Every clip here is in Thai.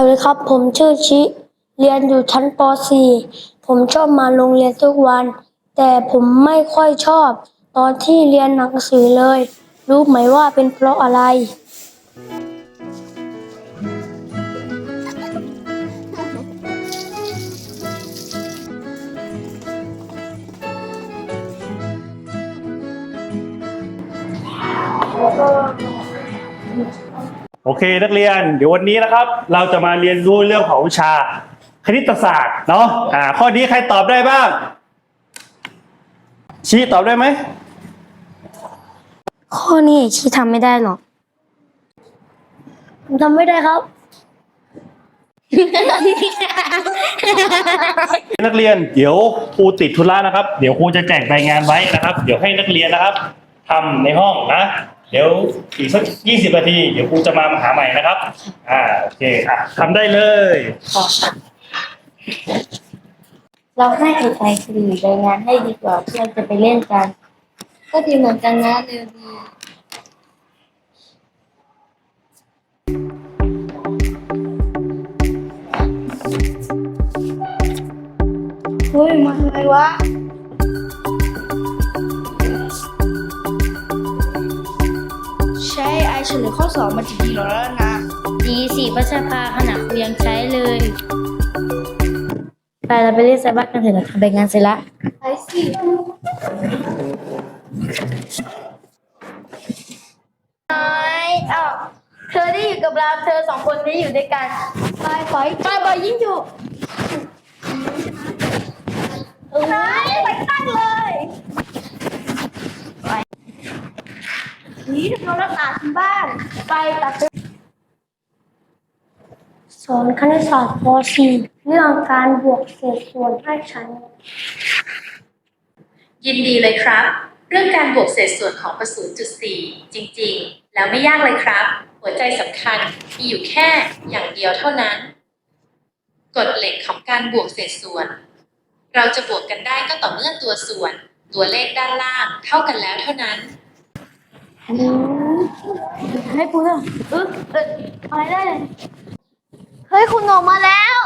วัสดีครับผมชื่อชิเรียนอยู่ชั้นป .4 ผมชอบมาโรงเรียนทุกวันแต่ผมไม่ค่อยชอบตอนที่เรียนหนังสือเลยรู้ไหมว่าเป็นเพราะอะไรโอเคนักเรียนเดี๋ยววันนี้นะครับเราจะมาเรียนรู้เรื่องของวิชาคณิตศาสตร์เนาะข้อนี้ใครตอบได้บ้างชี้ตอบได้ไหมข้อนี้ชีทำไม่ได้หรอกผมทำไม่ได้ครับ นักเรียนเดี๋ยวครูติดธุระนะครับเดี๋ยวครูจะแจกใบงานไว้นะครับเดี๋ยวให้นักเรียนนะครับทำในห้องนะเดี๋ยวอีกสัก20 นาทีเดี๋ยวครูจะมาหาใหม่นะครับโอเคทำได้เลยเราให้ไอคือรายงานให้ดีกว่าเพื่อนจะไปเล่นกันก็ดีเหมือนกันนะเร็วดีเฮ้ยมาทำไมวะใช้ไอเฉลยข้อ2มันจะดีหรอแล้วนะดีสิพัชภาขณะคุยังใช้เลยไปเราไปเล่นไซบัสกันเถอะเราทำใบงานเสร็จละไปสิน้อยเธอได้อยู่กับเราเธอ2 คนได้อยู่ด้วยกันไปบอยยิ่งอยู่น้อยไปตั้งเลยนี่ทำความสะอาดบ้านไปตัดสอนคณิตศาสตร์ป .4 เรื่องการบวกเศษส่วนให้ฉันยินดีเลยครับเรื่องการบวกเศษส่วนของประ 0.4 จริงๆแล้วไม่ยากเลยครับหัวใจสำคัญมีอยู่แค่อย่างเดียวเท่านั้นกฎเหล็กของการบวกเศษส่วนเราจะบวกกันได้ก็ต่อเมื่อตัวส่วนตัวเลขด้านล่างเท่ากันแล้วเท่านั้นให้คุณอะไรได้เฮ้ยคุณออกมาแล้ว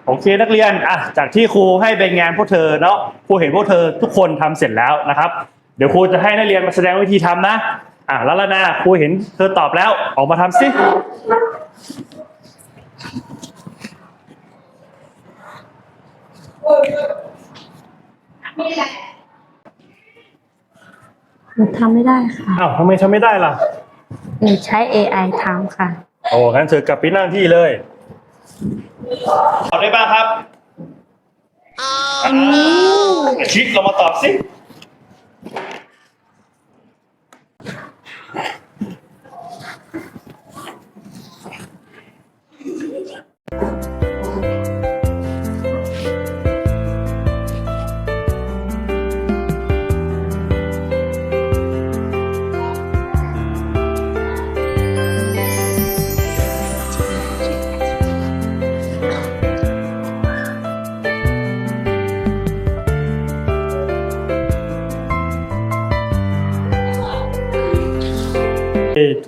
โอเคนักเรียนจากที่ครูให้ใบงานพวกเธอเนาะครูเห็นพวกเธอทุกคนทำเสร็จแล้วนะครับเดี๋ยวครูจะให้นักเรียนมาแสดงวิธีทำนะแล้วละนาครูเห็นเธอตอบแล้วออกมาทำสิหนูทำไม่ได้ค่ะทำไมทำไม่ได้ล่ะหนูใช้ AI ทำค่ะงั้นเธอกลับไปนั่งที่เลยตอบได้บ้างครับชิคเรามาตอบสิ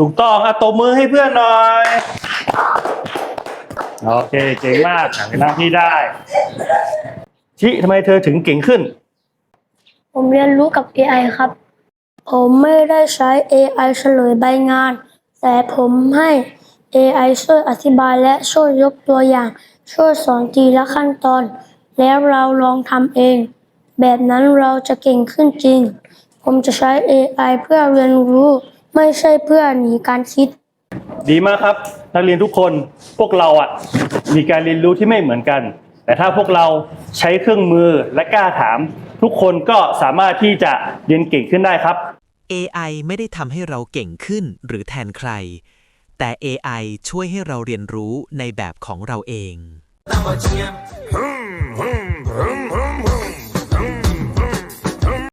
ถูกต้องตบมือให้เพื่อนหน่อยโอเคเก่งมากไปนั่งที่ได้ชิทำไมเธอถึงเก่งขึ้นผมเรียนรู้กับ AI ครับผมไม่ได้ใช้ AI เฉลยใบงานแต่ผมให้ AI ช่วยอธิบายและช่วยยกตัวอย่างช่วยสอนทีละขั้นตอนแล้วเราลองทำเองแบบนั้นเราจะเก่งขึ้นจริงผมจะใช้ AI เพื่อเรียนรู้ไม่ใช่เพื่อหนีการคิดดีมากครับนักเรียนทุกคนพวกเรามีการเรียนรู้ที่ไม่เหมือนกันแต่ถ้าพวกเราใช้เครื่องมือและกล้าถามทุกคนก็สามารถที่จะเรียนเก่งขึ้นได้ครับ AI ไม่ได้ทำให้เราเก่งขึ้นหรือแทนใครแต่ AI ช่วยให้เราเรียนรู้ในแบบของเราเอง